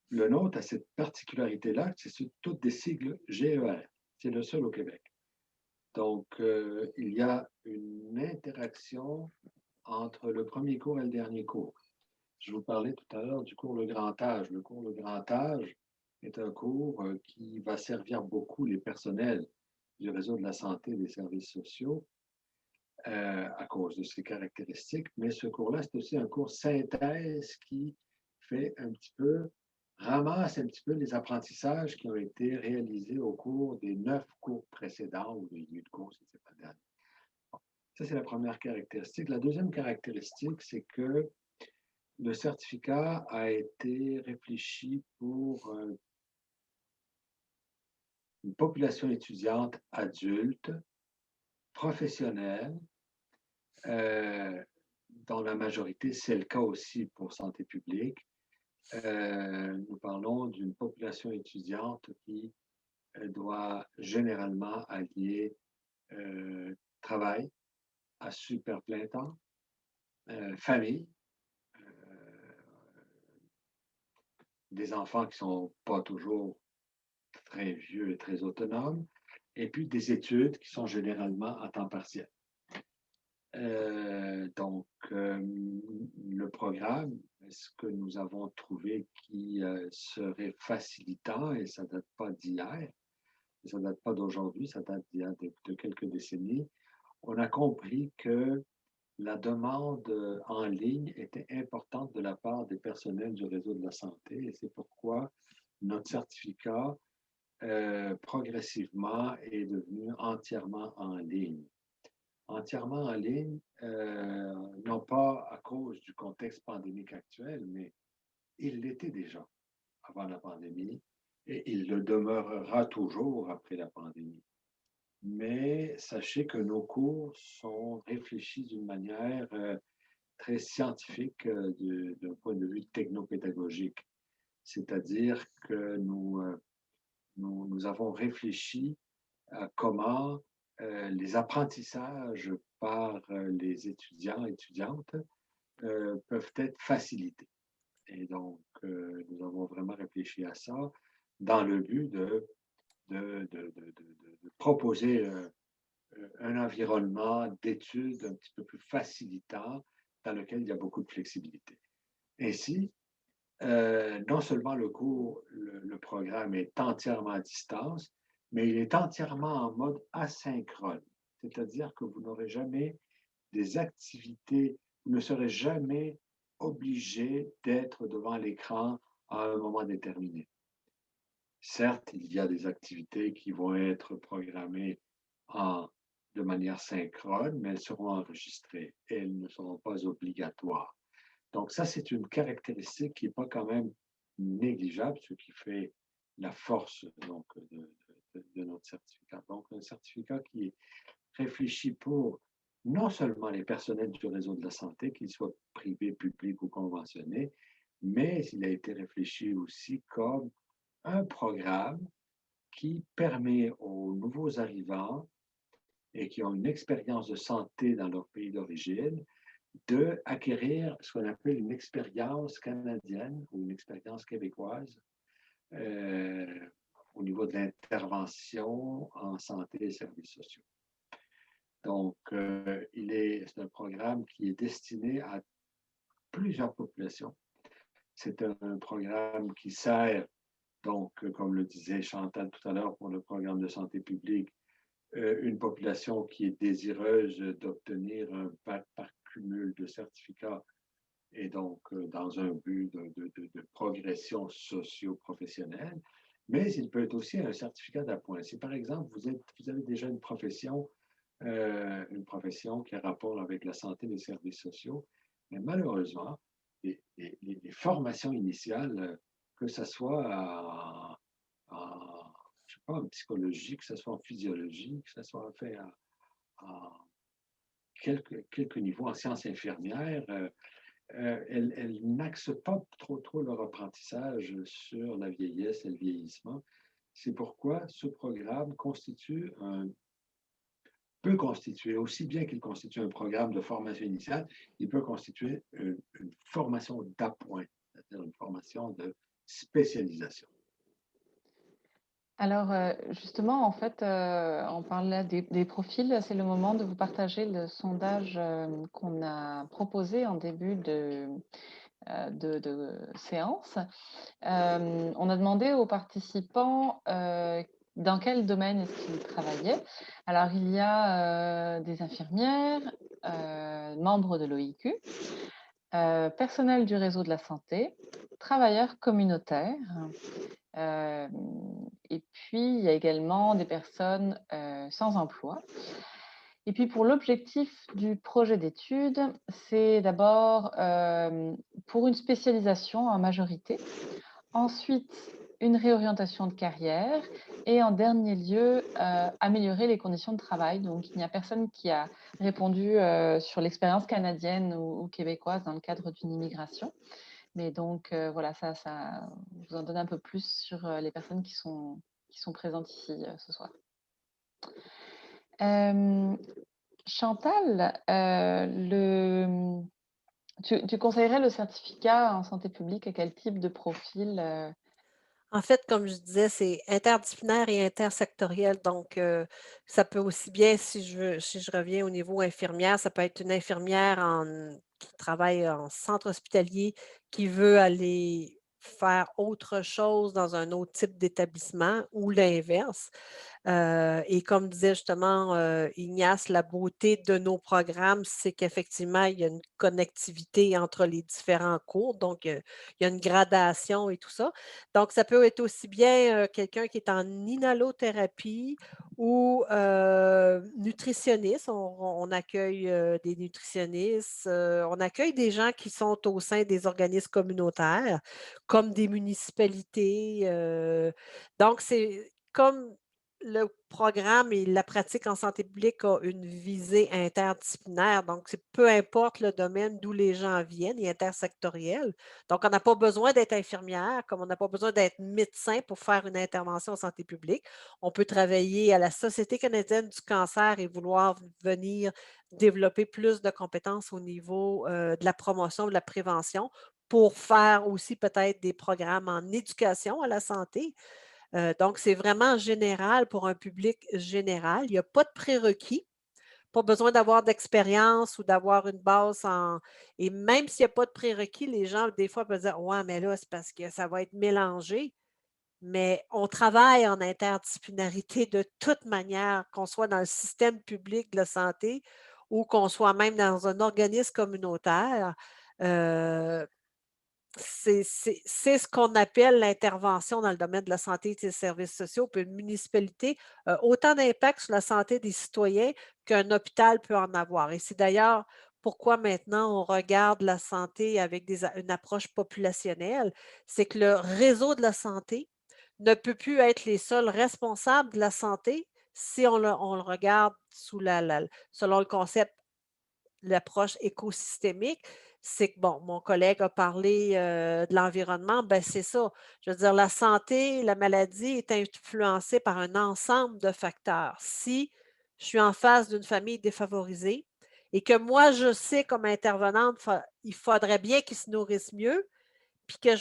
le nôtre a cette particularité-là, c'est toutes des sigles GER. C'est le seul au Québec. Donc, il y a une interaction entre le premier cours et le dernier cours. Je vous parlais tout à l'heure du cours Le Grand Âge. Le cours Le Grand Âge est un cours qui va servir beaucoup les personnels du réseau de la santé et des services sociaux à cause de ses caractéristiques. Mais ce cours-là, c'est aussi un cours synthèse qui fait un petit peu, ramasse un petit peu les apprentissages qui ont été réalisés au cours des 9 cours précédents ou des 8 cours, si ce n'est pas dernier. Bon, ça, c'est la première caractéristique. La deuxième caractéristique, c'est que le certificat a été réfléchi pour une population étudiante adulte, professionnelle, dans la majorité, c'est le cas aussi pour santé publique. Nous parlons d'une population étudiante qui doit généralement allier travail à super plein temps, famille, des enfants qui ne sont pas toujours très vieux et très autonomes, et puis des études qui sont généralement à temps partiel. Le programme, ce que nous avons trouvé qui serait facilitant, et ça ne date pas d'hier, ça ne date pas d'aujourd'hui, ça date d'il y a de quelques décennies, on a compris que la demande en ligne était importante de la part des personnels du réseau de la santé, et c'est pourquoi notre certificat, progressivement, est devenu entièrement en ligne. Entièrement en ligne, non pas à cause du contexte pandémique actuel, mais il l'était déjà avant la pandémie. et il le demeurera toujours après la pandémie. Mais sachez que nos cours sont réfléchis d'une manière très scientifique d'un point de vue technopédagogique. C'est-à-dire que nous avons réfléchi à comment les apprentissages par les étudiants et étudiantes peuvent être facilités. Et donc, nous avons vraiment réfléchi à ça dans le but de proposer un environnement d'études un petit peu plus facilitant dans lequel il y a beaucoup de flexibilité. Ainsi, non seulement le programme est entièrement à distance, mais il est entièrement en mode asynchrone. C'est-à-dire que vous n'aurez jamais des activités, vous ne serez jamais obligé d'être devant l'écran à un moment déterminé. Certes, il y a des activités qui vont être programmées de manière synchrone, mais elles seront enregistrées et elles ne seront pas obligatoires. Donc ça, c'est une caractéristique qui n'est pas quand même négligeable, ce qui fait la force donc, de notre certificat. Donc un certificat qui est réfléchi pour non seulement les personnels du réseau de la santé, qu'ils soient privés, publics ou conventionnés, mais il a été réfléchi aussi comme un programme qui permet aux nouveaux arrivants et qui ont une expérience de santé dans leur pays d'origine d'acquérir ce qu'on appelle une expérience canadienne ou une expérience québécoise au niveau de l'intervention en santé et services sociaux. Donc, c'est un programme qui est destiné à plusieurs populations. C'est un programme qui sert, donc, comme le disait Chantal tout à l'heure pour le programme de santé publique, une population qui est désireuse d'obtenir un bac par cumul de certificats et donc dans un but de progression socio-professionnelle, mais il peut être aussi un certificat d'appoint. Si par exemple vous avez déjà une profession qui a rapport avec la santé et les services sociaux, mais malheureusement, les formations initiales, que ce soit je sais pas, en psychologie, que ce soit en physiologie, que ce soit fait à quelques niveaux en sciences infirmières, elles n'axent pas trop leur apprentissage sur la vieillesse et le vieillissement. C'est pourquoi ce programme peut constituer, aussi bien qu'il constitue un programme de formation initiale, il peut constituer une formation d'appoint, c'est-à-dire une formation de spécialisation. Alors, justement, en fait, on parle là des profils. C'est le moment de vous partager le sondage qu'on a proposé en début de séance. On a demandé aux participants dans quel domaine est-ce qu'ils travaillaient. Alors, il y a des infirmières, membres de l'OIQ, personnel du réseau de la santé, travailleurs communautaires. Et puis, il y a également des personnes sans emploi. Et puis, pour l'objectif du projet d'étude, c'est d'abord pour une spécialisation en majorité, ensuite une réorientation de carrière et en dernier lieu, améliorer les conditions de travail. Donc, il n'y a personne qui a répondu sur l'expérience canadienne ou québécoise dans le cadre d'une immigration. Mais donc, voilà, ça vous en donne un peu plus sur les personnes qui sont présentes ici ce soir. Chantal, tu conseillerais le certificat en santé publique à quel type de profil En fait, comme je disais, c'est interdisciplinaire et intersectoriel. Donc, ça peut aussi bien, si je reviens au niveau infirmière, ça peut être une infirmière qui travaille en centre hospitalier, qui veut aller faire autre chose dans un autre type d'établissement ou l'inverse. Et comme disait justement Ignace, la beauté de nos programmes, c'est qu'effectivement, il y a une connectivité entre les différents cours. Donc, il y a une gradation et tout ça. Donc, ça peut être aussi bien quelqu'un qui est en inhalothérapie ou nutritionniste. On accueille des nutritionnistes. On accueille des gens qui sont au sein des organismes communautaires, comme des municipalités. Donc, c'est comme le programme et la pratique en santé publique a une visée interdisciplinaire, donc c'est peu importe le domaine d'où les gens viennent et intersectoriel. Donc, on n'a pas besoin d'être infirmière, comme on n'a pas besoin d'être médecin pour faire une intervention en santé publique. On peut travailler à la Société canadienne du cancer et vouloir venir développer plus de compétences au niveau de la promotion, de la prévention, pour faire aussi peut-être des programmes en éducation à la santé. Donc, c'est vraiment général pour un public général. Il n'y a pas de prérequis, pas besoin d'avoir d'expérience ou d'avoir une base en. Et même s'il n'y a pas de prérequis, les gens, des fois, peuvent dire: ouais, mais là, c'est parce que ça va être mélangé. Mais on travaille en interdisciplinarité de toute manière, qu'on soit dans le système public de la santé ou qu'on soit même dans un organisme communautaire. Euh, c'est ce qu'on appelle l'intervention dans le domaine de la santé et des services sociaux. Puis une municipalité a autant d'impact sur la santé des citoyens qu'un hôpital peut en avoir. Et c'est d'ailleurs pourquoi maintenant on regarde la santé avec une approche populationnelle. C'est que le réseau de la santé ne peut plus être les seuls responsables de la santé si on le regarde selon le concept l'approche écosystémique, c'est que, bon, mon collègue a parlé de l'environnement, ben c'est ça. Je veux dire, la santé, la maladie est influencée par un ensemble de facteurs. Si je suis en face d'une famille défavorisée et que moi, je sais comme intervenante, il faudrait bien qu'ils se nourrissent mieux, puis que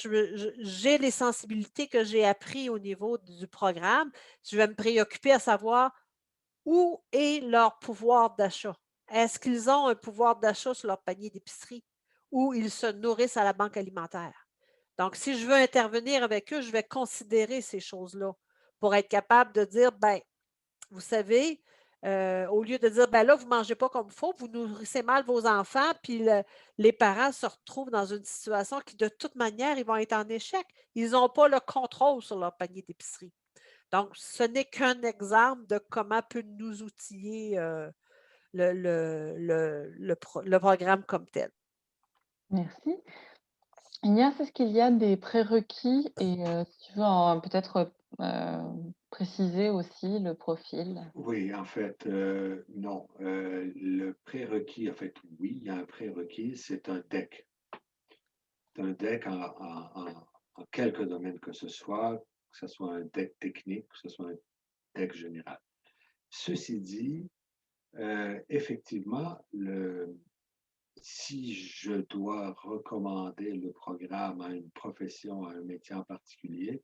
j'ai les sensibilités que j'ai apprises au niveau du programme, je vais me préoccuper à savoir où est leur pouvoir d'achat? Est-ce qu'ils ont un pouvoir d'achat sur leur panier d'épicerie ou ils se nourrissent à la banque alimentaire? Donc, si je veux intervenir avec eux, je vais considérer ces choses-là pour être capable de dire, ben, vous savez, au lieu de dire, ben là, vous ne mangez pas comme il faut, vous nourrissez mal vos enfants, puis les parents se retrouvent dans une situation qui, de toute manière, ils vont être en échec. Ils n'ont pas le contrôle sur leur panier d'épicerie. Donc, ce n'est qu'un exemple de comment peut nous outiller le programme comme tel. Merci. Ignace, est-ce qu'il y a des prérequis et si tu veux peut-être préciser aussi le profil? Oui, en fait, non. Le prérequis, en fait, oui, il y a un prérequis, c'est un DEC. C'est un DEC en quelques domaines que ce soit un DEC technique, que ce soit un DEC général. Ceci dit, effectivement, si je dois recommander le programme à une profession, à un métier en particulier,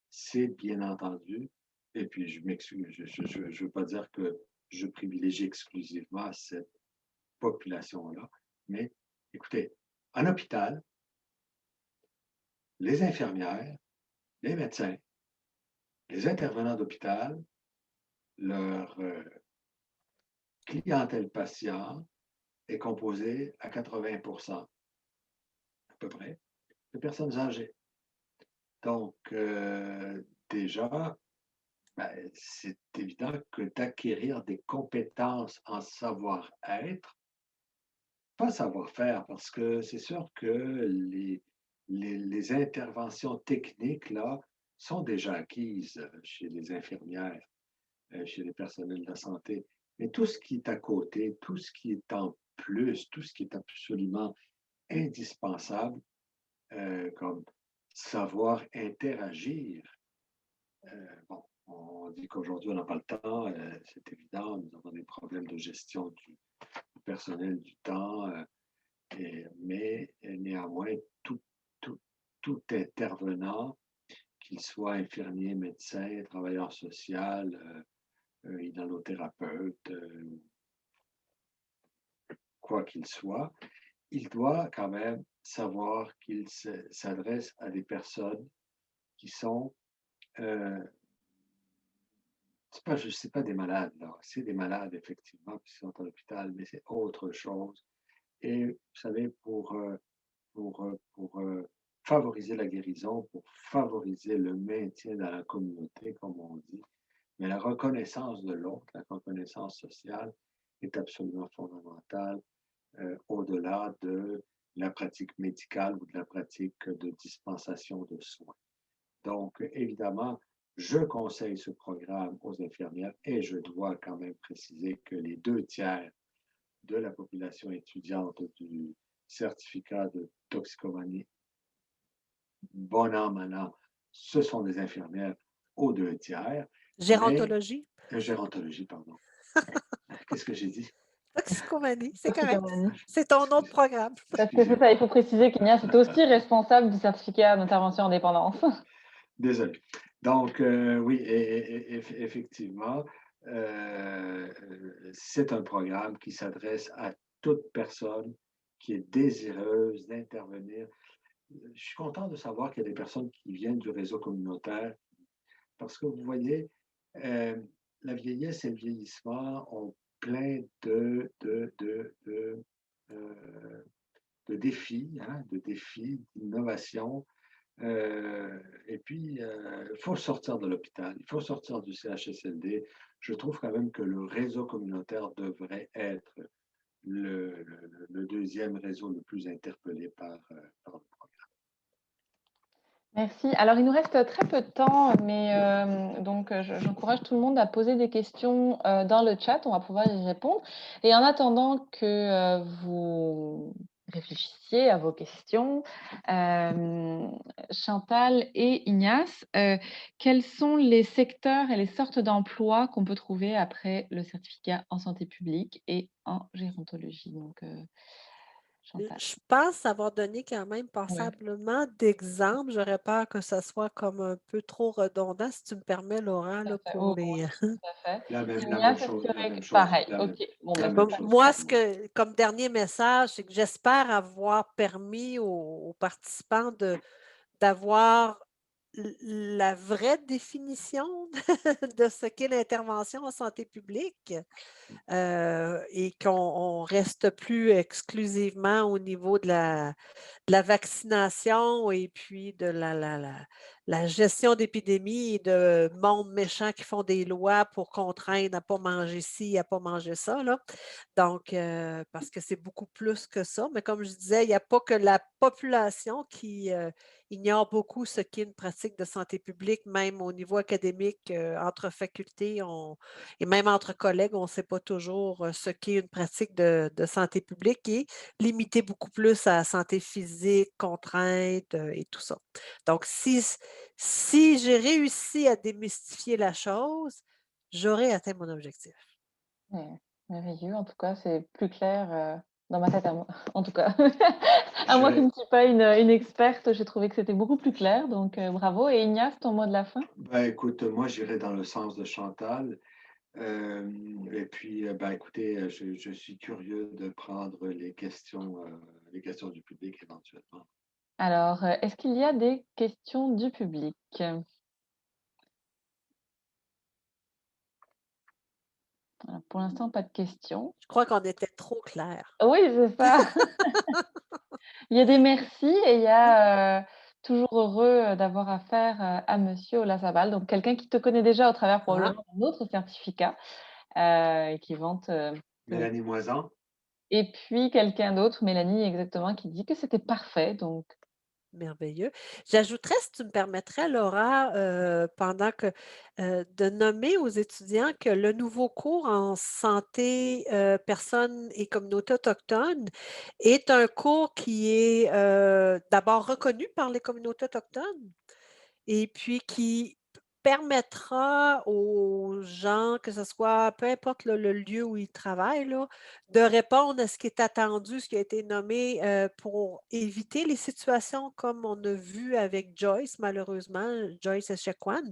c'est bien entendu, et puis je m'excuse, je ne veux pas dire que je privilégie exclusivement cette population-là, mais écoutez, en hôpital, les infirmières, les médecins, les intervenants d'hôpital, leur clientèle patient est composée à 80% à peu près de personnes âgées. Donc, déjà, ben, c'est évident que d'acquérir des compétences en savoir-être, pas savoir-faire, parce que c'est sûr que les interventions techniques, là, sont déjà acquises chez les infirmières, chez les personnels de la santé. Mais tout ce qui est à côté, tout ce qui est en plus, tout ce qui est absolument indispensable, comme savoir interagir. Bon, on dit qu'aujourd'hui, on n'a pas le temps, c'est évident, nous avons des problèmes de gestion du personnel, du temps, mais néanmoins, tout, tout intervenant, qu'il soit infirmier, médecin, travailleur social, inhalothérapeute, quoi qu'il soit, il doit quand même savoir qu'il s'adresse à des personnes qui sont euh, c'est pas des malades, là. C'est des malades, effectivement, qui sont à l'hôpital, mais c'est autre chose. Et vous savez, pour favoriser la guérison, pour favoriser le maintien dans la communauté, comme on dit, mais la reconnaissance de l'autre, la reconnaissance sociale est absolument fondamentale, au-delà de la pratique médicale ou de la pratique de dispensation de soins. Donc, évidemment, je conseille ce programme aux infirmières et je dois quand même préciser que les 2 tiers de la population étudiante du certificat de toxicomanie, bon an, mal an, ce sont des infirmières aux 2 tiers, mais Gérontologie, gérontologie, pardon. Qu'est-ce que j'ai dit? toxicomanie, c'est correct. Toxicomanie. C'est ton autre programme. Parce que c'est ça, il faut préciser qu'Ignace est aussi responsable du certificat d'intervention en dépendance. Désolé. Donc, oui, effectivement, c'est un programme qui s'adresse à toute personne qui est désireuse d'intervenir. Je suis content de savoir qu'il y a des personnes qui viennent du réseau communautaire parce que vous voyez, la vieillesse et le vieillissement ont plein euh, de défis, hein, d'innovation. Et puis, il faut sortir de l'hôpital, il faut sortir du CHSLD. Je trouve quand même que le réseau communautaire devrait être le deuxième réseau le plus interpellé par le programme. Merci. Alors, il nous reste très peu de temps, mais donc j'encourage tout le monde à poser des questions dans le chat. On va pouvoir y répondre. Et en attendant que vous réfléchissiez à vos questions, Chantal et Ignace, quels sont les secteurs et les sortes d'emplois qu'on peut trouver après le certificat en santé publique et en gérontologie? Donc, Chantal. Je pense avoir donné quand même Ouais. passablement d'exemples. J'aurais peur que ça soit comme un peu trop redondant, si tu me permets, Laurent, là, pour Oh, les. tout à fait. La même Ignace, est-ce chose, qu'il y la aurait même chose, pareil, OK. Bon, la ben, même c'est chose Moi, pour moi. comme dernier message, c'est que j'espère avoir permis aux participants d'avoir la vraie définition de ce qu'est l'intervention en santé publique. Et qu'on reste plus exclusivement au niveau de la vaccination et puis de la gestion d'épidémie et de monde méchant qui font des lois pour contraindre à ne pas manger ci, à ne pas manger ça, là. Donc, parce que c'est beaucoup plus que ça. Mais comme je disais, il n'y a pas que la population qui ignore beaucoup ce qu'est une pratique de santé publique, même au niveau académique, entre facultés et même entre collègues, on ne sait pas toujours ce qu'est une pratique de santé publique et limité beaucoup plus à la santé physique, contrainte et tout ça. Donc, si j'ai réussi à démystifier la chose, j'aurai atteint mon objectif. Ouais, merveilleux. En tout cas, c'est plus clair, dans ma tête à moi, en tout cas. À moi qui Je- ne suis pas une experte, j'ai trouvé que c'était beaucoup plus clair, donc bravo. Et Ignace, ton mot de la fin? Ben, écoute, moi, j'irai dans le sens de Chantal. Et puis, ben, écoutez, je suis curieux de prendre les questions du public éventuellement. Alors, est-ce qu'il y a des questions du public? Alors, pour l'instant, pas de questions. Je crois qu'on était trop clair. Oui, c'est ça. Il y a des merci et il y a, toujours heureux, d'avoir affaire, à monsieur Olasabal, donc quelqu'un qui te connaît déjà au travers Ah, probablement d'un autre certificat, et qui vante, le Mélanie Moisan? et puis quelqu'un d'autre, Mélanie exactement, qui dit que c'était parfait, donc merveilleux. J'ajouterais, si tu me permettrais, Laura, pendant que de nommer aux étudiants que le nouveau cours en santé, personnes et communautés autochtones est un cours qui est d'abord reconnu par les communautés autochtones et puis qui permettra aux gens, que ce soit peu importe le lieu où ils travaillent, là, de répondre à ce qui est attendu, ce qui a été nommé pour éviter les situations comme on a vu avec Joyce, malheureusement, Joyce Echequan.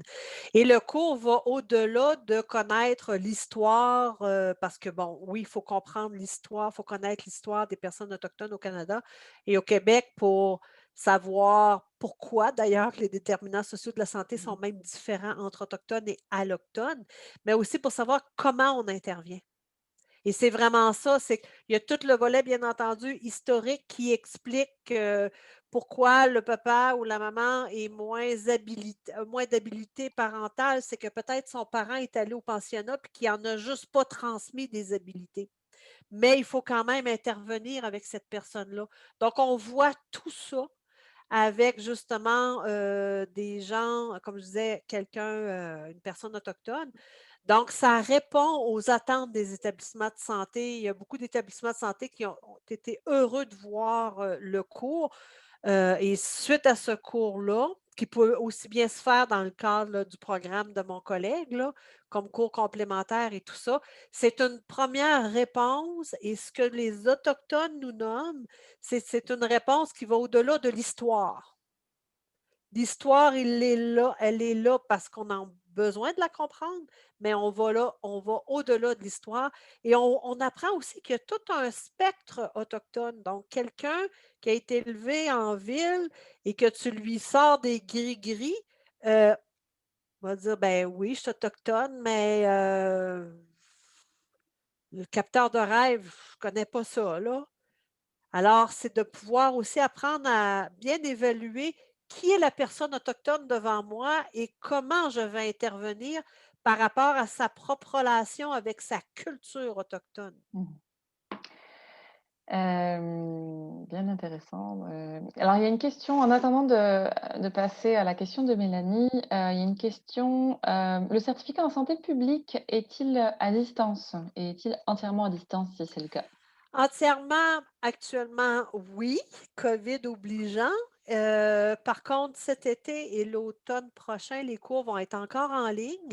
Et le cours va au-delà de connaître l'histoire, parce que, bon, oui, il faut comprendre l'histoire, il faut connaître l'histoire des personnes autochtones au Canada et au Québec pour savoir pourquoi d'ailleurs les déterminants sociaux de la santé sont Mmh. même différents entre autochtones et allochtones, mais aussi pour savoir comment on intervient. Et c'est vraiment ça, c'est qu'il y a tout le volet, bien entendu, historique qui explique, pourquoi le papa ou la maman est moins d'habilité parentale. C'est que peut-être son parent est allé au pensionnat puis qu'il en a juste pas transmis des habilités. Mais il faut quand même intervenir avec cette personne-là. Donc on voit tout ça avec justement, des gens, comme je disais, une personne autochtone. Donc ça répond aux attentes des établissements de santé. Il y a beaucoup d'établissements de santé qui ont été heureux de voir, le cours. Et suite à ce cours-là, qui peut aussi bien se faire dans le cadre, là, du programme de mon collègue, là, comme cours complémentaire et tout ça, c'est une première réponse et ce que les Autochtones nous nomment, c'est une réponse qui va au-delà de l'histoire. L'histoire, elle est là parce qu'on a besoin de la comprendre, mais on va au-delà de l'histoire et on apprend aussi qu'il y a tout un spectre autochtone. Donc, quelqu'un qui a été élevé en ville et que tu lui sors des gris-gris, va dire: «Ben oui, je suis autochtone, mais le capteur de rêve, je connais pas ça, là». Alors, c'est de pouvoir aussi apprendre à bien évaluer qui est la personne autochtone devant moi et comment je vais intervenir par rapport à sa propre relation avec sa culture autochtone. Mmh. Bien intéressant, alors il y a une question en attendant de passer à la question de Mélanie, il y a une question, le certificat en santé publique est-il à distance? Et est-il entièrement à distance si c'est le cas? Entièrement, actuellement, oui, COVID obligeant. Par contre, cet été et l'automne prochain, les cours vont être encore en ligne.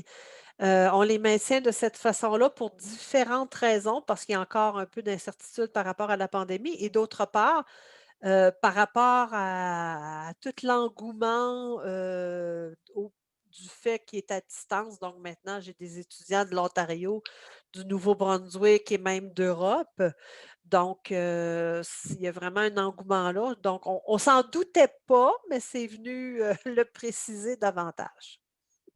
On les maintient de cette façon-là pour différentes raisons, parce qu'il y a encore un peu d'incertitude par rapport à la pandémie et d'autre part, par rapport à tout l'engouement, du fait qu'il est à distance. Donc maintenant, j'ai des étudiants de l'Ontario, du Nouveau-Brunswick et même d'Europe. Donc il y a vraiment un engouement là. Donc on s'en doutait pas, mais c'est venu, le préciser davantage.